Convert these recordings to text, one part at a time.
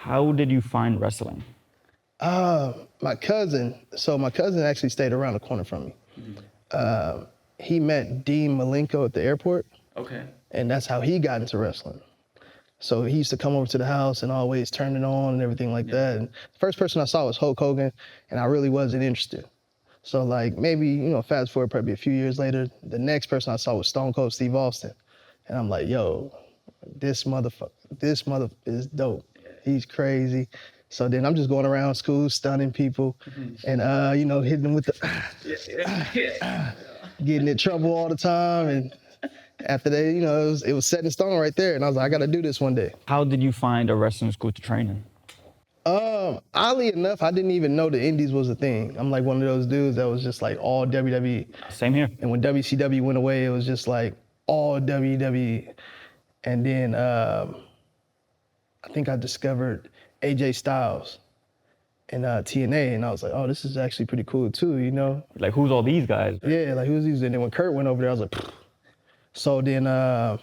How did you find wrestling? My cousin actually stayed around the corner from me. He met Dean Malenko at the airport. Okay. And that's how he got into wrestling. So he used to come over to the house and always turn it on and everything like that. And the first person I saw was Hulk Hogan, and I really wasn't interested. So like maybe, fast forward probably a few years later, the next person I saw was Stone Cold Steve Austin. And I'm like, yo, this mother is dope. He's crazy. So then I'm just going around school, stunning people, and hitting them with the, getting in trouble all the time. And after that, it was set in stone right there. And I was like, I got to do this one day. How did you find a wrestling school to train in? Oddly enough, I didn't even know the Indies was a thing. I'm like one of those dudes that was just like all WWE. Same here. And when WCW went away, it was just like all WWE. And then I think I discovered AJ Styles in TNA, and I was like, oh, this is actually pretty cool too, Like, who's all these guys? Yeah, like who's these? And then when Kurt went over there, I was like, pfft. So then I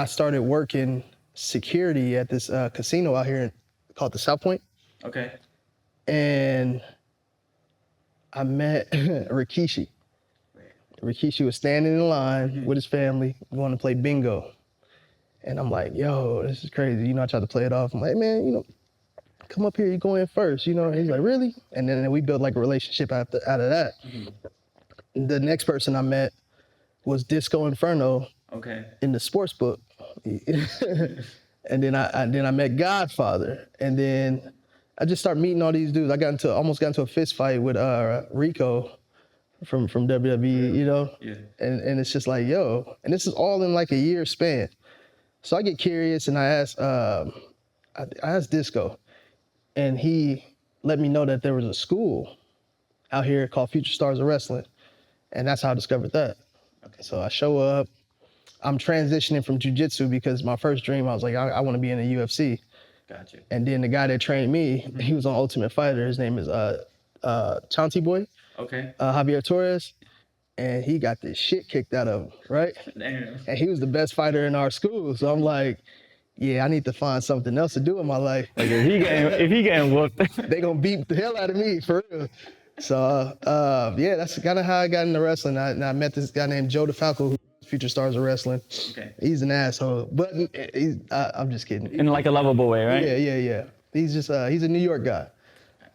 started working security at this casino out here called the South Point. Okay. And I met Rikishi. Rikishi was standing in line with his family, going to play bingo. And I'm like, yo, this is crazy. I tried to play it off. I'm like, man, come up here, you go in first. And he's like, really? And then we built like a relationship out of that. The next person I met was Disco Inferno. Okay. In the sports book. And then I met Godfather. And then I just started meeting all these dudes. I almost got into a fist fight with Rico from WWE, Yeah. And it's just like, yo, and this is all in like a year span. So I get curious and I asked Disco, and he let me know that there was a school out here called Future Stars of Wrestling. And that's how I discovered that. Okay. So I show up, I'm transitioning from jiu-jitsu because my first dream, I was like, I want to be in the UFC. Gotcha. And then the guy that trained me, he was on Ultimate Fighter. His name is Chauncey Boy. Okay. Javier Torres. And he got this shit kicked out of him, right? Damn. And he was the best fighter in our school. So I'm like, yeah, I need to find something else to do in my life. Like if he getting whooped, they gonna beat the hell out of me, for real. So yeah, that's kind of how I got into wrestling. I met this guy named Joe DeFalco, who Future Stars of Wrestling. Okay. He's an asshole, but I'm just kidding. In like a lovable way, right? Yeah. He's just he's a New York guy.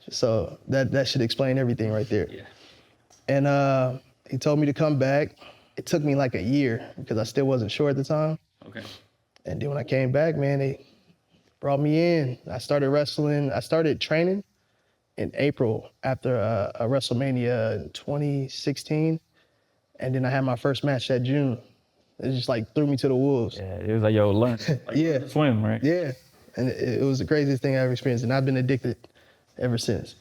So that should explain everything right there. Yeah. And he told me to come back. It took me like a year because I still wasn't sure at the time. Okay. And then when I came back, man, they brought me in. I started wrestling. I started training in April after a WrestleMania in 2016. And then I had my first match that June. It just like threw me to the wolves. Yeah, it was like, yo, learn. Like, yeah. Swim, right? Yeah. And it was the craziest thing I ever experienced. And I've been addicted ever since.